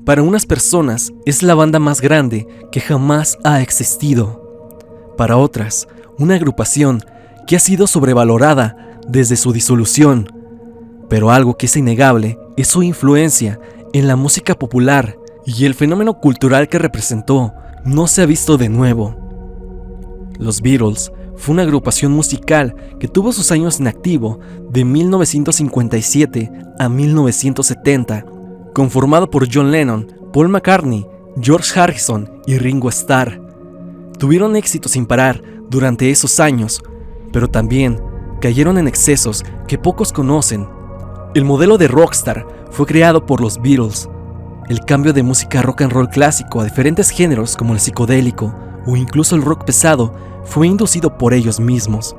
Para unas personas es la banda más grande que jamás ha existido. Para otras, una agrupación que ha sido sobrevalorada desde su disolución. Pero algo que es innegable es su influencia en la música popular, y el fenómeno cultural que representó no se ha visto de nuevo. Los Beatles fue una agrupación musical que tuvo sus años en activo de 1957 a 1970, conformado por John Lennon, Paul McCartney, George Harrison y Ringo Starr. Tuvieron éxito sin parar durante esos años, pero también cayeron en excesos que pocos conocen. El modelo de rockstar fue creado por los Beatles. El cambio de música rock and roll clásico a diferentes géneros como el psicodélico o incluso el rock pesado fue inducido por ellos mismos,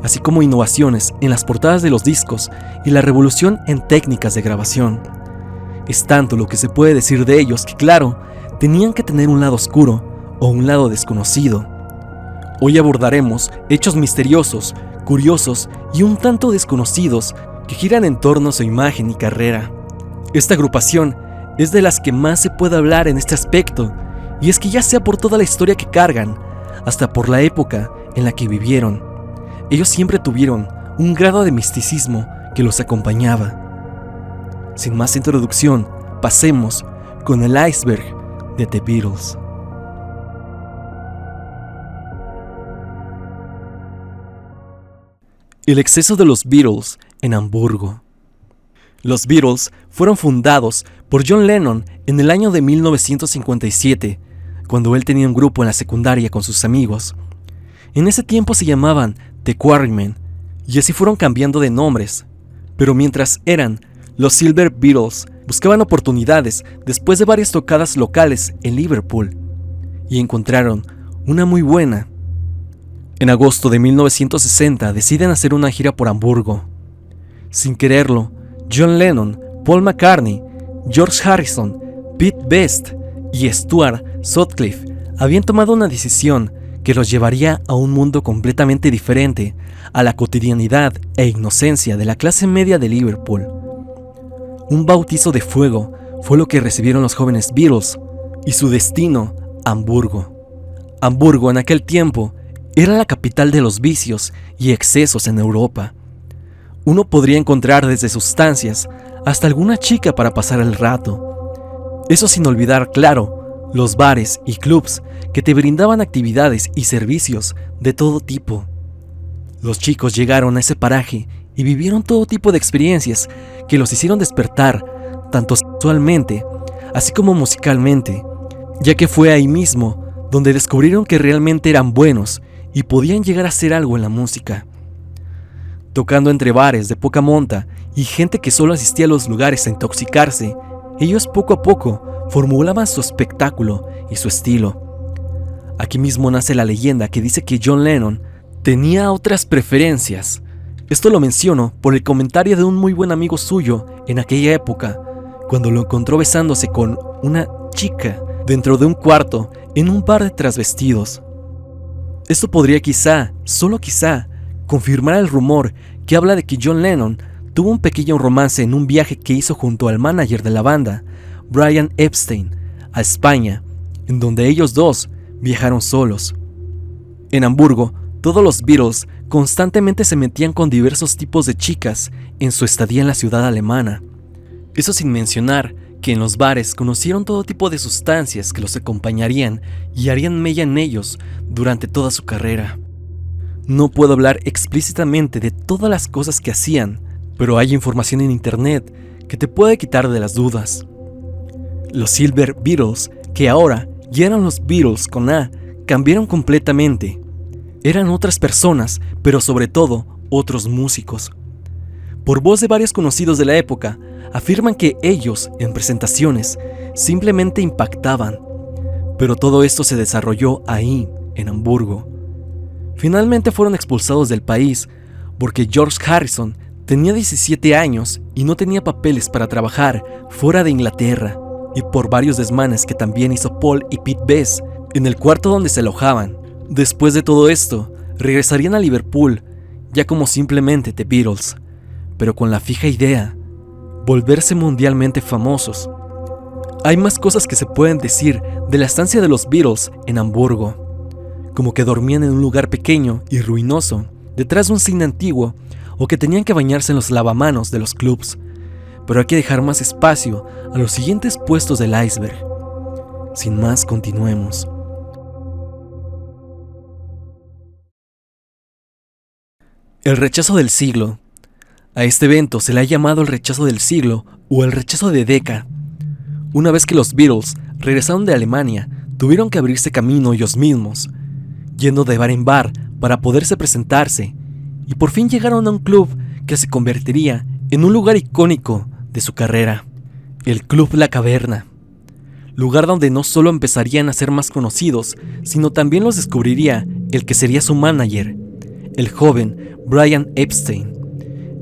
así como innovaciones en las portadas de los discos y la revolución en técnicas de grabación. Es tanto lo que se puede decir de ellos que, claro, tenían que tener un lado oscuro o un lado desconocido. Hoy abordaremos hechos misteriosos, curiosos y un tanto desconocidos que giran en torno a su imagen y carrera. Esta agrupación es de las que más se puede hablar en este aspecto, y es que ya sea por toda la historia que cargan, hasta por la época en la que vivieron, ellos siempre tuvieron un grado de misticismo que los acompañaba. Sin más introducción, pasemos con el iceberg de The Beatles. El exceso de los Beatles en Hamburgo. Los Beatles fueron fundados por John Lennon en el año de 1957, cuando él tenía un grupo en la secundaria con sus amigos. En ese tiempo se llamaban The Quarrymen, y así fueron cambiando de nombres. Pero mientras eran los Silver Beatles, buscaban oportunidades después de varias tocadas locales en Liverpool, y encontraron una muy buena. En agosto de 1960 deciden hacer una gira por Hamburgo. Sin quererlo, John Lennon, Paul McCartney, George Harrison, Pete Best y Stuart Sutcliffe habían tomado una decisión que los llevaría a un mundo completamente diferente a la cotidianidad e inocencia de la clase media de Liverpool. Un bautizo de fuego fue lo que recibieron los jóvenes Beatles, y su destino, Hamburgo. Hamburgo en aquel tiempo era la capital de los vicios y excesos en Europa. Uno podría encontrar desde sustancias hasta alguna chica para pasar el rato. Eso sin olvidar, claro, los bares y clubs que te brindaban actividades y servicios de todo tipo. Los chicos llegaron a ese paraje y vivieron todo tipo de experiencias que los hicieron despertar, tanto sexualmente, así como musicalmente, ya que fue ahí mismo donde descubrieron que realmente eran buenos y podían llegar a hacer algo en la música. Tocando entre bares de poca monta y gente que solo asistía a los lugares a intoxicarse, ellos poco a poco formulaban su espectáculo y su estilo. Aquí mismo nace la leyenda que dice que John Lennon tenía otras preferencias. Esto lo menciono por el comentario de un muy buen amigo suyo en aquella época, cuando lo encontró besándose con una chica dentro de un cuarto en un bar de transvestidos. Esto podría quizá, solo quizá, confirmar el rumor que habla de que John Lennon tuvo un pequeño romance en un viaje que hizo junto al manager de la banda, Brian Epstein, a España, en donde ellos dos viajaron solos. En Hamburgo, todos los Beatles constantemente se metían con diversos tipos de chicas en su estadía en la ciudad alemana. Eso sin mencionar que en los bares conocieron todo tipo de sustancias que los acompañarían y harían mella en ellos durante toda su carrera. No puedo hablar explícitamente de todas las cosas que hacían, pero hay información en internet que te puede quitar de las dudas. Los Silver Beatles, que ahora ya eran los Beatles con A, cambiaron completamente. Eran otras personas, pero sobre todo otros músicos. Por voz de varios conocidos de la época, afirman que ellos, en presentaciones, simplemente impactaban. Pero todo esto se desarrolló ahí, en Hamburgo. Finalmente fueron expulsados del país porque George Harrison tenía 17 años y no tenía papeles para trabajar fuera de Inglaterra, y por varios desmanes que también hizo Paul y Pete Best en el cuarto donde se alojaban. Después de todo esto, regresarían a Liverpool, ya como simplemente The Beatles, pero con la fija idea, volverse mundialmente famosos. Hay más cosas que se pueden decir de la estancia de los Beatles en Hamburgo, como que dormían en un lugar pequeño y ruinoso, detrás de un cine antiguo, o que tenían que bañarse en los lavamanos de los clubs, pero hay que dejar más espacio a los siguientes puestos del iceberg. Sin más, continuemos. El rechazo del siglo. A este evento se le ha llamado el rechazo del siglo o el rechazo de Decca. Una vez que los Beatles regresaron de Alemania, tuvieron que abrirse camino ellos mismos, yendo de bar en bar para poderse presentarse, y por fin llegaron a un club que se convertiría en un lugar icónico de su carrera, el Club La Caverna, lugar donde no solo empezarían a ser más conocidos, sino también los descubriría el que sería su manager, el joven Brian Epstein.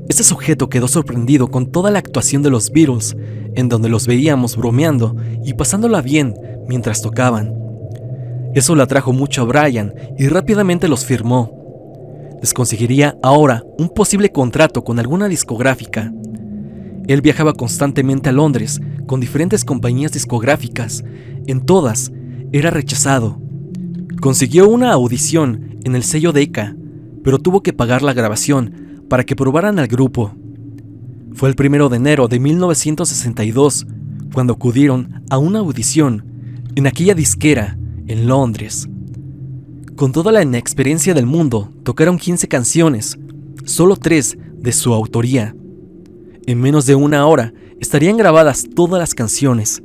Este sujeto quedó sorprendido con toda la actuación de los Beatles, en donde los veíamos bromeando y pasándola bien mientras tocaban. Eso le atrajo mucho a Brian y rápidamente los firmó. Les conseguiría ahora un posible contrato con alguna discográfica. Él viajaba constantemente a Londres con diferentes compañías discográficas. En todas era rechazado. Consiguió una audición en el sello Decca, pero tuvo que pagar la grabación para que probaran al grupo. Fue el 1 de enero de 1962 cuando acudieron a una audición en aquella disquera en Londres. Con toda la inexperiencia del mundo, tocaron 15 canciones, solo 3 de su autoría. En menos de una hora estarían grabadas todas las canciones.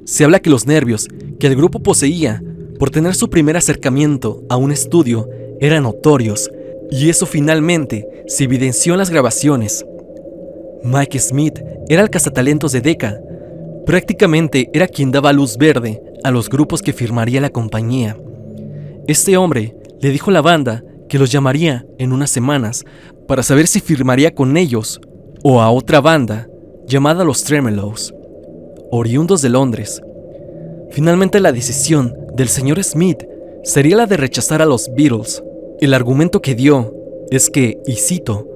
Se habla que los nervios que el grupo poseía por tener su primer acercamiento a un estudio eran notorios, y eso finalmente se evidenció en las grabaciones. Mike Smith era el cazatalentos de Decca. Prácticamente era quien daba luz verde a los grupos que firmaría la compañía. Este hombre le dijo a la banda que los llamaría en unas semanas para saber si firmaría con ellos o a otra banda llamada los Tremelows, oriundos de Londres. Finalmente la decisión del señor Smith sería la de rechazar a los Beatles. El argumento que dio es que, y cito,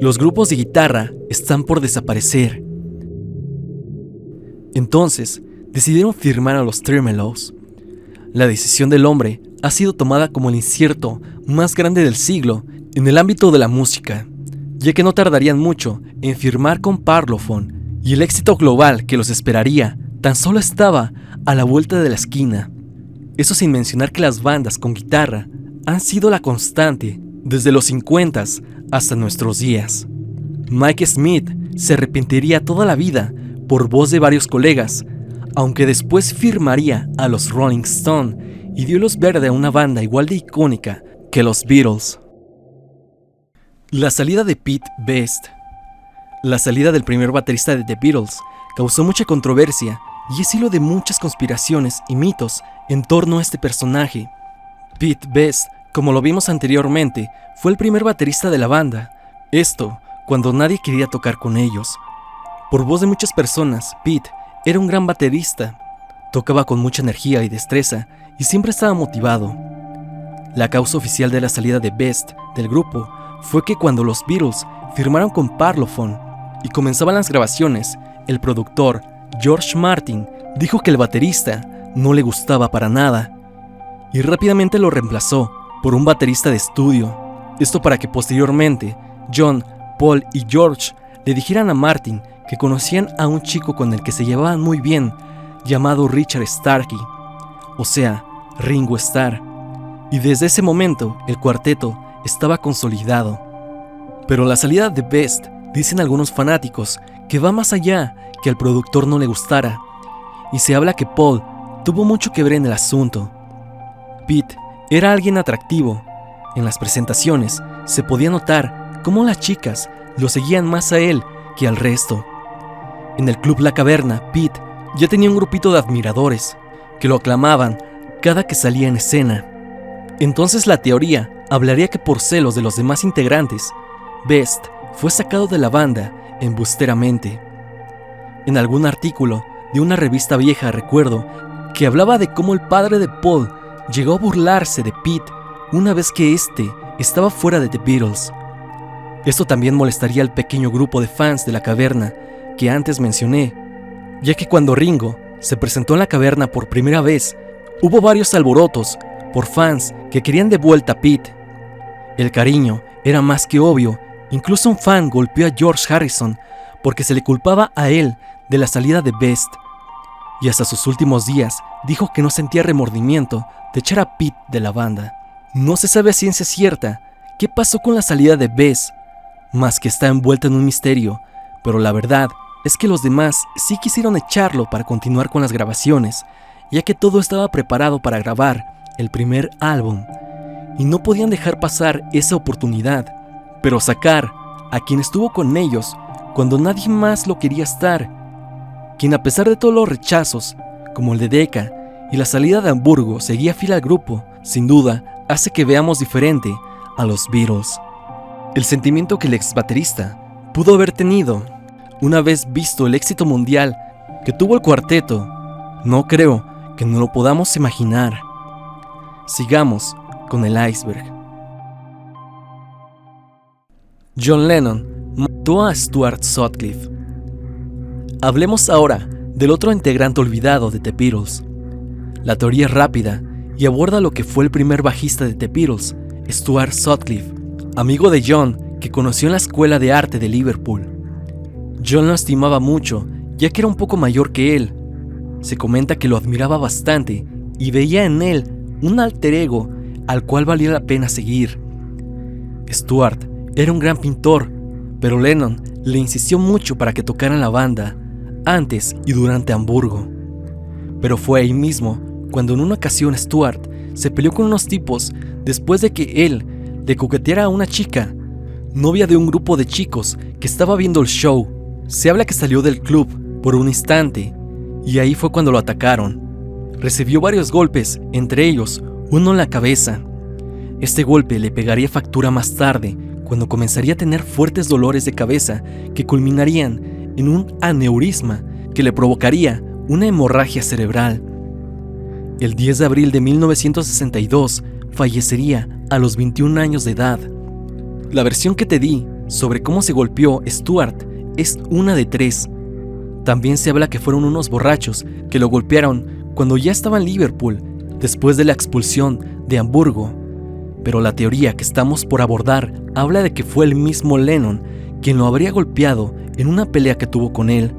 los grupos de guitarra están por desaparecer. Entonces, decidieron firmar a los Tremelows. La decisión del hombre ha sido tomada como el incierto más grande del siglo en el ámbito de la música, ya que no tardarían mucho en firmar con Parlophone, y el éxito global que los esperaría tan solo estaba a la vuelta de la esquina. Eso sin mencionar que las bandas con guitarra han sido la constante desde los 50s hasta nuestros días. Mike Smith se arrepentiría toda la vida por voz de varios colegas, aunque después firmaría a los Rolling Stones y dio luz verde a una banda igual de icónica que los Beatles. La salida de Pete Best. La salida del primer baterista de The Beatles causó mucha controversia y es hilo de muchas conspiraciones y mitos en torno a este personaje. Pete Best, como lo vimos anteriormente, fue el primer baterista de la banda. Esto cuando nadie quería tocar con ellos. Por voz de muchas personas, Pete era un gran baterista. Tocaba con mucha energía y destreza y siempre estaba motivado. La causa oficial de la salida de Best del grupo fue que cuando los Beatles firmaron con Parlophone y comenzaban las grabaciones, el productor George Martin dijo que el baterista no le gustaba para nada y rápidamente lo reemplazó por un baterista de estudio. Esto para que posteriormente John, Paul y George le dijeran a Martin que conocían a un chico con el que se llevaban muy bien, llamado Richard Starkey, o sea, Ringo Starr, y desde ese momento el cuarteto estaba consolidado. Pero la salida de Best, dicen algunos fanáticos, que va más allá que al productor no le gustara, y se habla que Paul tuvo mucho que ver en el asunto. Pete era alguien atractivo. En las presentaciones se podía notar cómo las chicas lo seguían más a él que al resto. En el Club La Caverna, Pete ya tenía un grupito de admiradores que lo aclamaban cada que salía en escena. Entonces la teoría hablaría que por celos de los demás integrantes, Best fue sacado de la banda embusteramente. En algún artículo de una revista vieja recuerdo que hablaba de cómo el padre de Paul llegó a burlarse de Pete una vez que éste estaba fuera de The Beatles. Esto también molestaría al pequeño grupo de fans de la caverna que antes mencioné, ya que cuando Ringo se presentó en la caverna por primera vez, hubo varios alborotos por fans que querían de vuelta a Pete. El cariño era más que obvio, incluso un fan golpeó a George Harrison porque se le culpaba a él de la salida de Best, y hasta sus últimos días dijo que no sentía remordimiento de echar a Pete de la banda. No se sabe a ciencia cierta qué pasó con la salida de Best, más que está envuelta en un misterio, pero la verdad es que los demás sí quisieron echarlo para continuar con las grabaciones, ya que todo estaba preparado para grabar el primer álbum, y no podían dejar pasar esa oportunidad, pero sacar a quien estuvo con ellos cuando nadie más lo quería estar, quien a pesar de todos los rechazos, como el de Decca y la salida de Hamburgo, seguía fiel al grupo, sin duda hace que veamos diferente a los Beatles. El sentimiento que el ex baterista pudo haber tenido una vez visto el éxito mundial que tuvo el cuarteto, no creo que no lo podamos imaginar. Sigamos con el iceberg. John Lennon mató a Stuart Sutcliffe. Hablemos ahora del otro integrante olvidado de The Beatles. La teoría es rápida y aborda lo que fue el primer bajista de The Beatles, Stuart Sutcliffe, amigo de John que conoció en la Escuela de Arte de Liverpool. John lo estimaba mucho, ya que era un poco mayor que él. Se comenta que lo admiraba bastante y veía en él un alter ego al cual valía la pena seguir. Stuart era un gran pintor, pero Lennon le insistió mucho para que tocara en la banda, antes y durante Hamburgo. Pero fue ahí mismo cuando en una ocasión Stuart se peleó con unos tipos después de que él le coqueteara a una chica, novia de un grupo de chicos que estaba viendo el show. Se habla que salió del club por un instante, y ahí fue cuando lo atacaron. Recibió varios golpes, entre ellos uno en la cabeza. Este golpe le pegaría factura más tarde, cuando comenzaría a tener fuertes dolores de cabeza que culminarían en un aneurisma que le provocaría una hemorragia cerebral. El 10 de abril de 1962 fallecería a los 21 años de edad. La versión que te di sobre cómo se golpeó Stuart es una de 3. También se habla que fueron unos borrachos que lo golpearon cuando ya estaba en Liverpool, después de la expulsión de Hamburgo. Pero la teoría que estamos por abordar habla de que fue el mismo Lennon quien lo habría golpeado en una pelea que tuvo con él.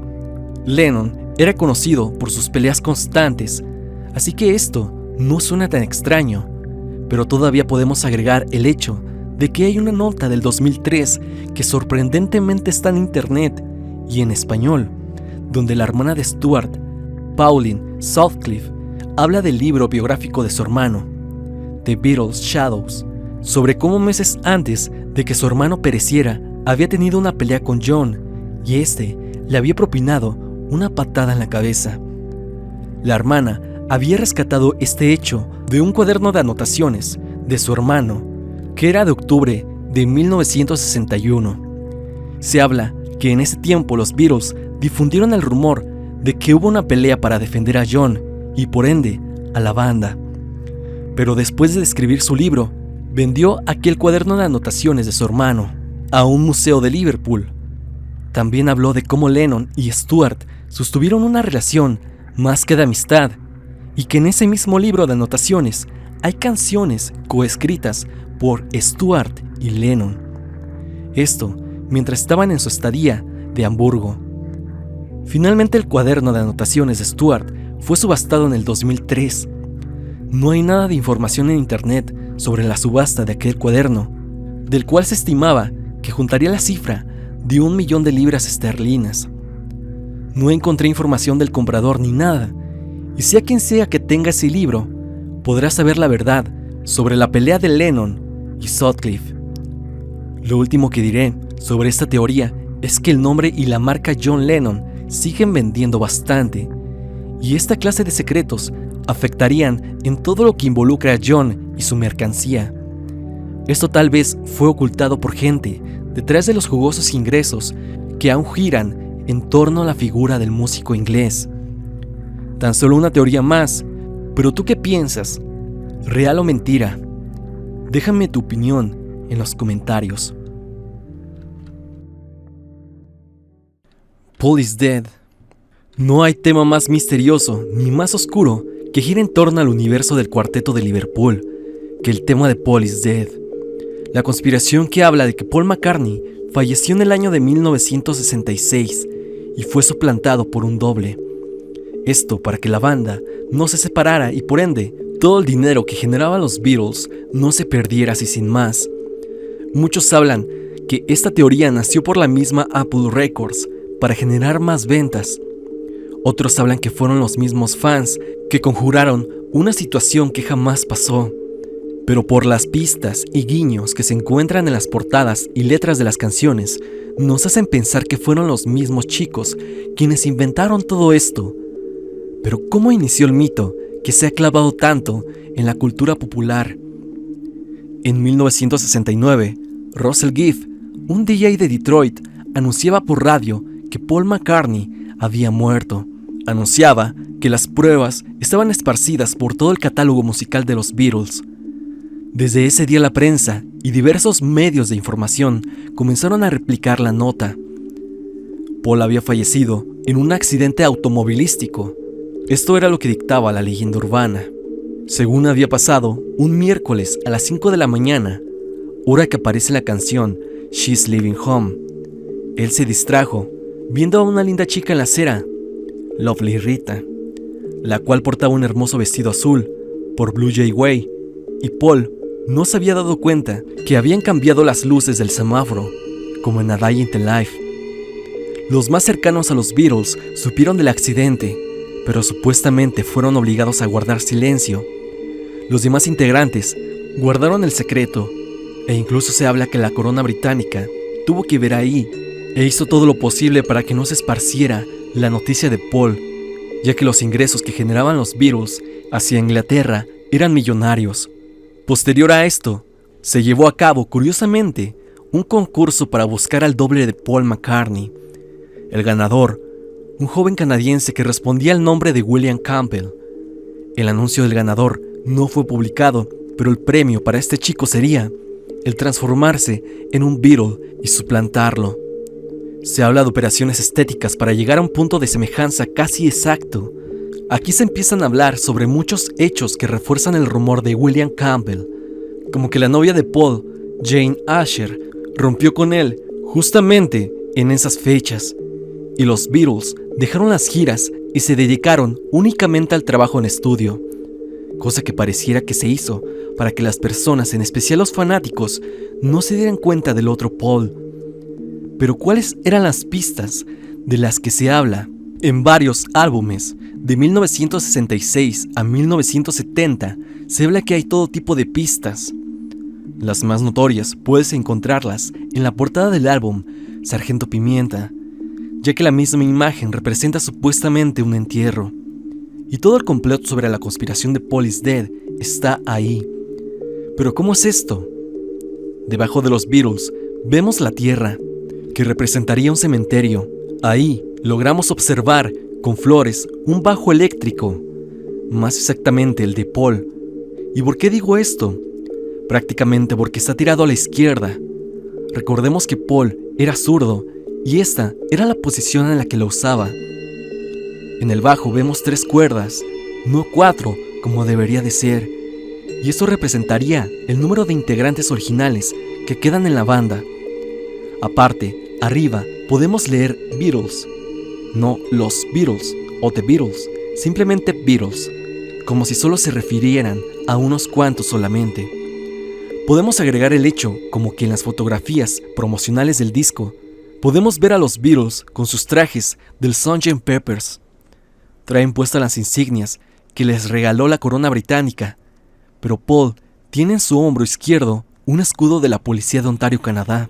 Lennon era conocido por sus peleas constantes, así que esto no suena tan extraño, pero todavía podemos agregar el hecho de que hay una nota del 2003 que sorprendentemente está en internet y en español, donde la hermana de Stuart, Pauline Sutcliffe, habla del libro biográfico de su hermano, The Beatles Shadows, sobre cómo meses antes de que su hermano pereciera, había tenido una pelea con John y este le había propinado una patada en la cabeza. La hermana había rescatado este hecho de un cuaderno de anotaciones de su hermano, que era de octubre de 1961. Se habla que en ese tiempo los Beatles difundieron el rumor de que hubo una pelea para defender a John y por ende a la banda. Pero después de escribir su libro, vendió aquel cuaderno de anotaciones de su hermano a un museo de Liverpool. También habló de cómo Lennon y Stuart sostuvieron una relación más que de amistad, y que en ese mismo libro de anotaciones hay canciones coescritas por Stuart y Lennon. Esto mientras estaban en su estadía de Hamburgo. Finalmente el cuaderno de anotaciones de Stuart fue subastado en el 2003. No hay nada de información en internet sobre la subasta de aquel cuaderno, del cual se estimaba que juntaría la cifra de 1 millón de libras esterlinas. No encontré información del comprador ni nada, y sea quien sea que tenga ese libro, podrá saber la verdad sobre la pelea de Lennon y Sutcliffe. Lo último que diré sobre esta teoría es que el nombre y la marca John Lennon siguen vendiendo bastante, y esta clase de secretos afectarían en todo lo que involucra a John y su mercancía. Esto tal vez fue ocultado por gente detrás de los jugosos ingresos que aún giran en torno a la figura del músico inglés. Tan solo una teoría más, pero ¿tú qué piensas? ¿Real o mentira? Déjame tu opinión en los comentarios. Paul is dead. No hay tema más misterioso ni más oscuro que gira en torno al universo del Cuarteto de Liverpool que el tema de Paul is Dead. La conspiración que habla de que Paul McCartney falleció en el año de 1966 y fue suplantado por un doble. Esto para que la banda no se separara y por ende todo el dinero que generaban los Beatles no se perdiera así sin más. Muchos hablan que esta teoría nació por la misma Apple Records para generar más ventas. Otros hablan que fueron los mismos fans que conjuraron una situación que jamás pasó. Pero por las pistas y guiños que se encuentran en las portadas y letras de las canciones, nos hacen pensar que fueron los mismos chicos quienes inventaron todo esto. Pero ¿cómo inició el mito que se ha clavado tanto en la cultura popular? En 1969, Russell Giff, un DJ de Detroit, anunciaba por radio que Paul McCartney había muerto. Anunciaba que las pruebas estaban esparcidas por todo el catálogo musical de los Beatles. Desde ese día la prensa y diversos medios de información comenzaron a replicar la nota. Paul había fallecido en un accidente automovilístico. Esto era lo que dictaba la leyenda urbana. Según había pasado un miércoles a las 5 de la mañana, hora que aparece en la canción She's Leaving Home. Él se distrajo viendo a una linda chica en la acera, Lovely Rita, la cual portaba un hermoso vestido azul por Blue Jay Way, y Paul no se había dado cuenta que habían cambiado las luces del semáforo, como en A Day in the Life. Los más cercanos a los Beatles supieron del accidente, pero supuestamente fueron obligados a guardar silencio. Los demás integrantes guardaron el secreto, e incluso se habla que la corona británica tuvo que ver ahí, e hizo todo lo posible para que no se esparciera la noticia de Paul, ya que los ingresos que generaban los Beatles hacia Inglaterra eran millonarios. Posterior a esto, se llevó a cabo, curiosamente, un concurso para buscar al doble de Paul McCartney. El ganador, un joven canadiense que respondía al nombre de William Campbell. El anuncio del ganador no fue publicado, pero el premio para este chico sería el transformarse en un Beatle y suplantarlo. Se habla de operaciones estéticas para llegar a un punto de semejanza casi exacto. Aquí se empiezan a hablar sobre muchos hechos que refuerzan el rumor de William Campbell, como que la novia de Paul, Jane Asher, rompió con él justamente en esas fechas, y los Beatles dejaron las giras y se dedicaron únicamente al trabajo en estudio, cosa que pareciera que se hizo para que las personas, en especial los fanáticos, no se dieran cuenta del otro Paul. Pero ¿cuáles eran las pistas de las que se habla? En varios álbumes, de 1966 a 1970, se habla que hay todo tipo de pistas. Las más notorias puedes encontrarlas en la portada del álbum Sargento Pimienta, ya que la misma imagen representa supuestamente un entierro. Y todo el complot sobre la conspiración de Paul is Dead está ahí. Pero ¿cómo es esto? Debajo de los Beatles vemos la tierra, que representaría un cementerio. Ahí logramos observar con flores un bajo eléctrico, más exactamente el de Paul. ¿Y por qué digo esto? Prácticamente porque está tirado a la izquierda. Recordemos que Paul era zurdo y esta era la posición en la que lo usaba. En el bajo vemos 3 cuerdas, no 4 como debería de ser, y esto representaría el número de integrantes originales que quedan en la banda. Aparte, arriba podemos leer Beatles, no los Beatles o The Beatles, simplemente Beatles, como si solo se refirieran a unos cuantos solamente. Podemos agregar el hecho como que en las fotografías promocionales del disco podemos ver a los Beatles con sus trajes del Sgt. Pepper's. Traen puestas las insignias que les regaló la corona británica, pero Paul tiene en su hombro izquierdo un escudo de la policía de Ontario, Canadá.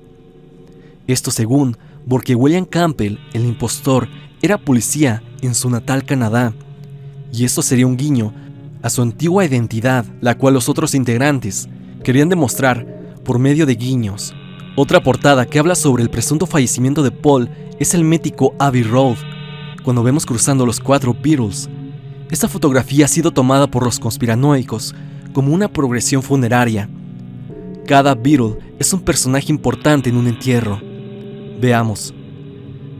Esto según porque William Campbell, el impostor, era policía en su natal Canadá, y esto sería un guiño a su antigua identidad, la cual los otros integrantes querían demostrar por medio de guiños. Otra portada que habla sobre el presunto fallecimiento de Paul es el mítico Abbey Road, cuando vemos cruzando los 4 Beatles. Esta fotografía ha sido tomada por los conspiranoicos como una progresión funeraria. Cada Beatle es un personaje importante en un entierro. Veamos.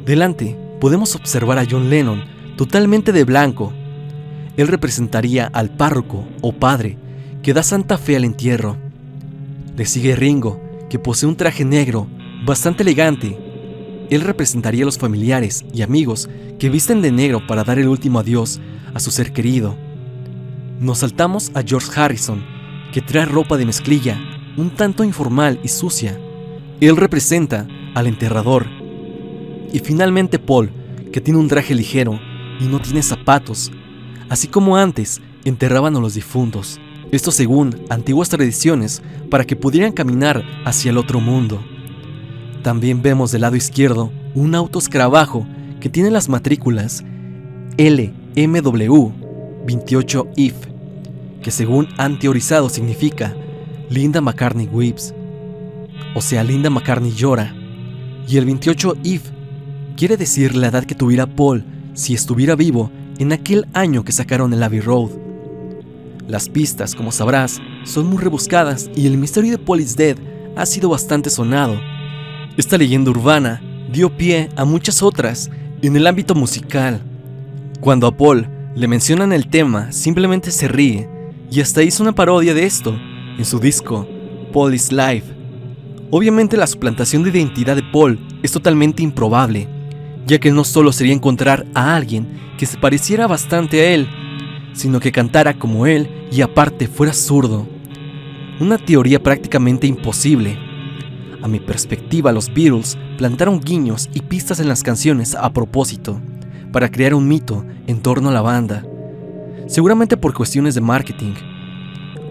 Delante podemos observar a John Lennon totalmente de blanco. Él representaría al párroco o padre que da santa fe al entierro. Le sigue Ringo, que posee un traje negro bastante elegante. Él representaría a los familiares y amigos que visten de negro para dar el último adiós a su ser querido. Nos saltamos a George Harrison, que trae ropa de mezclilla, un tanto informal y sucia. Él representa al enterrador. Y finalmente Paul, que tiene un traje ligero y no tiene zapatos, así como antes enterraban a los difuntos. Esto según antiguas tradiciones para que pudieran caminar hacia el otro mundo. También vemos del lado izquierdo un auto escarabajo que tiene las matrículas LMW 28 IF, que según han teorizado significa Linda McCartney Weeps, o sea, Linda McCartney llora. Y el 28 IF quiere decir la edad que tuviera Paul si estuviera vivo en aquel año que sacaron el Abbey Road. Las pistas, como sabrás, son muy rebuscadas y el misterio de Paul is Dead ha sido bastante sonado. Esta leyenda urbana dio pie a muchas otras en el ámbito musical. Cuando a Paul le mencionan el tema, simplemente se ríe y hasta hizo una parodia de esto en su disco Paul is Live. Obviamente la suplantación de identidad de Paul es totalmente improbable, ya que no solo sería encontrar a alguien que se pareciera bastante a él, sino que cantara como él y aparte fuera zurdo. Una teoría prácticamente imposible. A mi perspectiva, los Beatles plantaron guiños y pistas en las canciones a propósito, para crear un mito en torno a la banda, seguramente por cuestiones de marketing.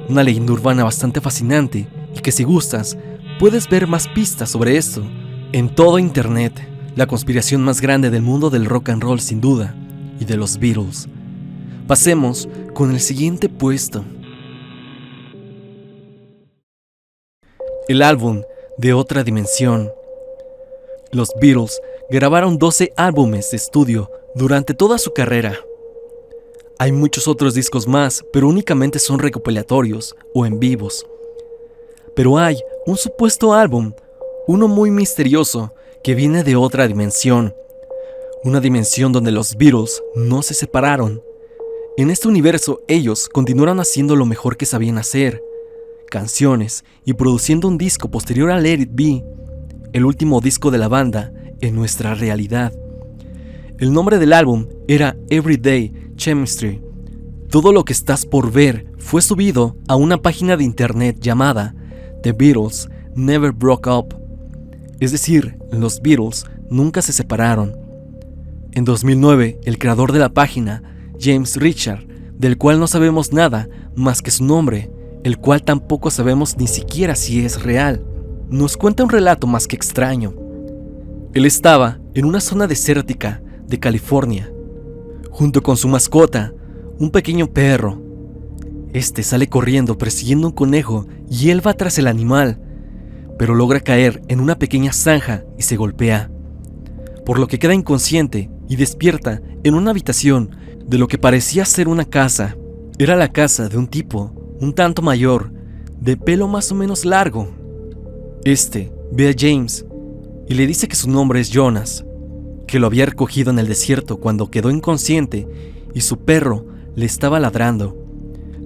Una leyenda urbana bastante fascinante y que si gustas, puedes ver más pistas sobre esto en todo internet. La conspiración más grande del mundo del rock and roll sin duda, y de los Beatles. Pasemos con el siguiente puesto. El álbum de otra dimensión. Los Beatles grabaron 12 álbumes de estudio durante toda su carrera. Hay muchos otros discos más, pero únicamente son recopilatorios o en vivos. Pero hay un supuesto álbum, uno muy misterioso, que viene de otra dimensión. Una dimensión donde los Beatles no se separaron. En este universo ellos continuaron haciendo lo mejor que sabían hacer, canciones y produciendo un disco posterior a Let It Be, el último disco de la banda en nuestra realidad. El nombre del álbum era Everyday Chemistry. Todo lo que estás por ver fue subido a una página de internet llamada The Beatles Never Broke Up, es decir, los Beatles nunca se separaron. En 2009, el creador de la página, James Richard, del cual no sabemos nada más que su nombre, el cual tampoco sabemos ni siquiera si es real, nos cuenta un relato más que extraño. Él estaba en una zona desértica de California, junto con su mascota, un pequeño perro. Este sale corriendo persiguiendo un conejo y él va tras el animal, pero logra caer en una pequeña zanja y se golpea, por lo que queda inconsciente y despierta en una habitación de lo que parecía ser una casa. Era la casa de un tipo un tanto mayor, de pelo más o menos largo. Este ve a James y le dice que su nombre es Jonas, que lo había recogido en el desierto cuando quedó inconsciente y su perro le estaba ladrando.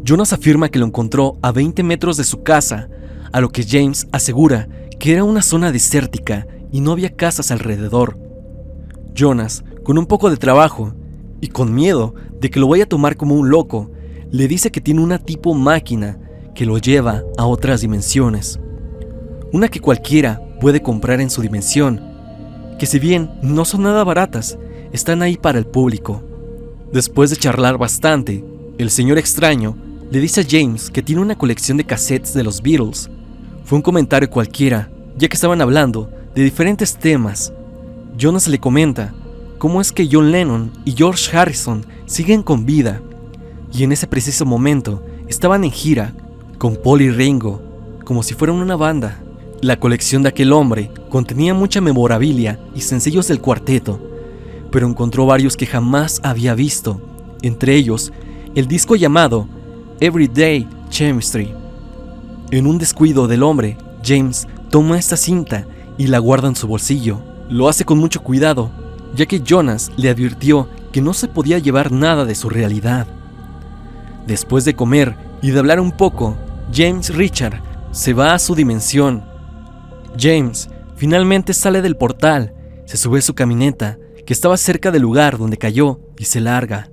Jonas afirma que lo encontró a 20 metros de su casa, a lo que James asegura que era una zona desértica y no había casas alrededor. Jonas, con un poco de trabajo y con miedo de que lo vaya a tomar como un loco, le dice que tiene una tipo máquina que lo lleva a otras dimensiones. Una que cualquiera puede comprar en su dimensión, que si bien no son nada baratas, están ahí para el público. Después de charlar bastante, el señor extraño le dice a James que tiene una colección de cassettes de los Beatles. Fue un comentario cualquiera, ya que estaban hablando de diferentes temas. Jonas le comenta cómo es que John Lennon y George Harrison siguen con vida, y en ese preciso momento estaban en gira con Paul y Ringo, como si fueran una banda. La colección de aquel hombre contenía mucha memorabilia y sencillos del cuarteto, pero encontró varios que jamás había visto, entre ellos el disco llamado Everyday Chemistry. En un descuido del hombre, James toma esta cinta y la guarda en su bolsillo. Lo hace con mucho cuidado, ya que Jonas le advirtió que no se podía llevar nada de su realidad. Después de comer y de hablar un poco, James Richard se va a su dimensión. James finalmente sale del portal, se sube a su camioneta, que estaba cerca del lugar donde cayó, y se larga.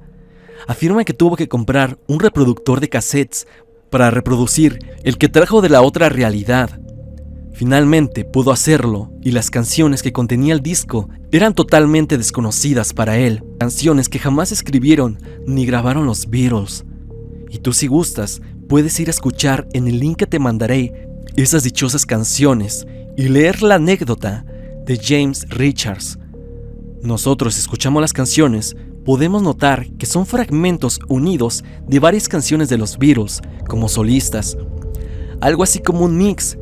Afirma que tuvo que comprar un reproductor de cassettes para reproducir el que trajo de la otra realidad. Finalmente pudo hacerlo, y las canciones que contenía el disco eran totalmente desconocidas para él, canciones que jamás escribieron ni grabaron los Beatles. Y tú, si gustas, puedes ir a escuchar en el link que te mandaré esas dichosas canciones y leer la anécdota de James Richards. Nosotros escuchamos las canciones, podemos notar que son fragmentos unidos de varias canciones de los Beatles como solistas, algo así como un mix,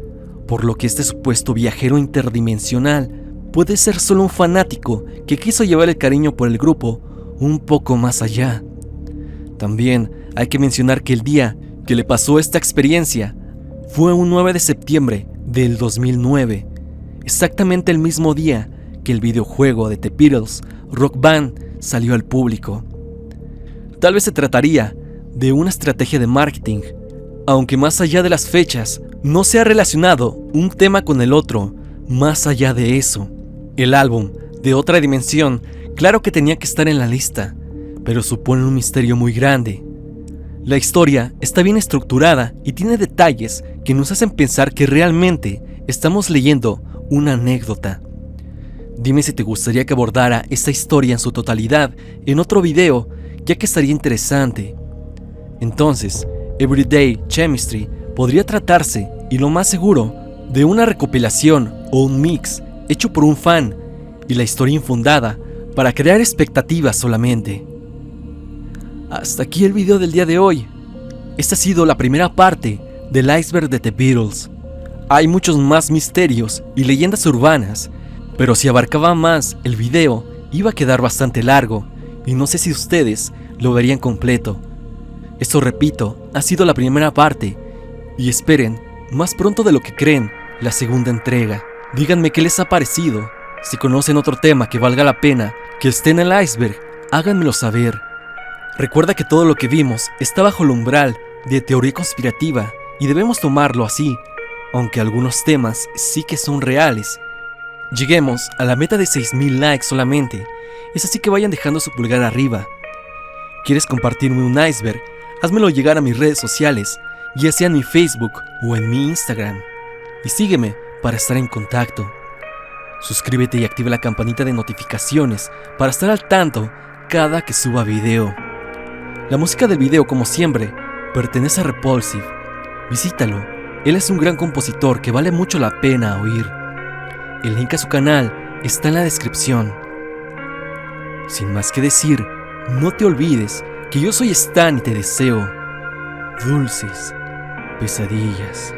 por lo que este supuesto viajero interdimensional puede ser solo un fanático que quiso llevar el cariño por el grupo un poco más allá. También hay que mencionar que el día que le pasó esta experiencia fue un 9 de septiembre del 2009, exactamente el mismo día que el videojuego de The Beatles, Rock Band, salió al público. Tal vez se trataría de una estrategia de marketing, aunque más allá de las fechas, no se ha relacionado un tema con el otro. Más allá de eso, el álbum de Otra Dimensión, claro que tenía que estar en la lista, pero supone un misterio muy grande. La historia está bien estructurada y tiene detalles que nos hacen pensar que realmente estamos leyendo una anécdota. Dime si te gustaría que abordara esta historia en su totalidad en otro video, ya que estaría interesante. Entonces, Everyday Chemistry podría tratarse, y lo más seguro, de una recopilación o un mix hecho por un fan y la historia infundada para crear expectativas solamente. Hasta aquí el video del día de hoy. Esta ha sido la primera parte del iceberg de The Beatles. Hay muchos más misterios y leyendas urbanas, pero si abarcaba más el video iba a quedar bastante largo y no sé si ustedes lo verían completo. Esto, repito, ha sido la primera parte y esperen, más pronto de lo que creen, la segunda entrega. Díganme qué les ha parecido. Si conocen otro tema que valga la pena que esté en el iceberg, háganmelo saber. Recuerda que todo lo que vimos está bajo el umbral de teoría conspirativa y debemos tomarlo así, aunque algunos temas sí que son reales. Lleguemos a la meta de 6,000 likes solamente. Es así que vayan dejando su pulgar arriba. ¿Quieres compartirme un iceberg? Házmelo llegar a mis redes sociales, ya sea en mi Facebook o en mi Instagram. Y sígueme para estar en contacto. Suscríbete y activa la campanita de notificaciones para estar al tanto cada que suba video. La música del video, como siempre, pertenece a Repulsive. Visítalo, él es un gran compositor que vale mucho la pena oír. El link a su canal está en la descripción. Sin más que decir, no te olvides que yo soy Stan y te deseo dulces pesadillas.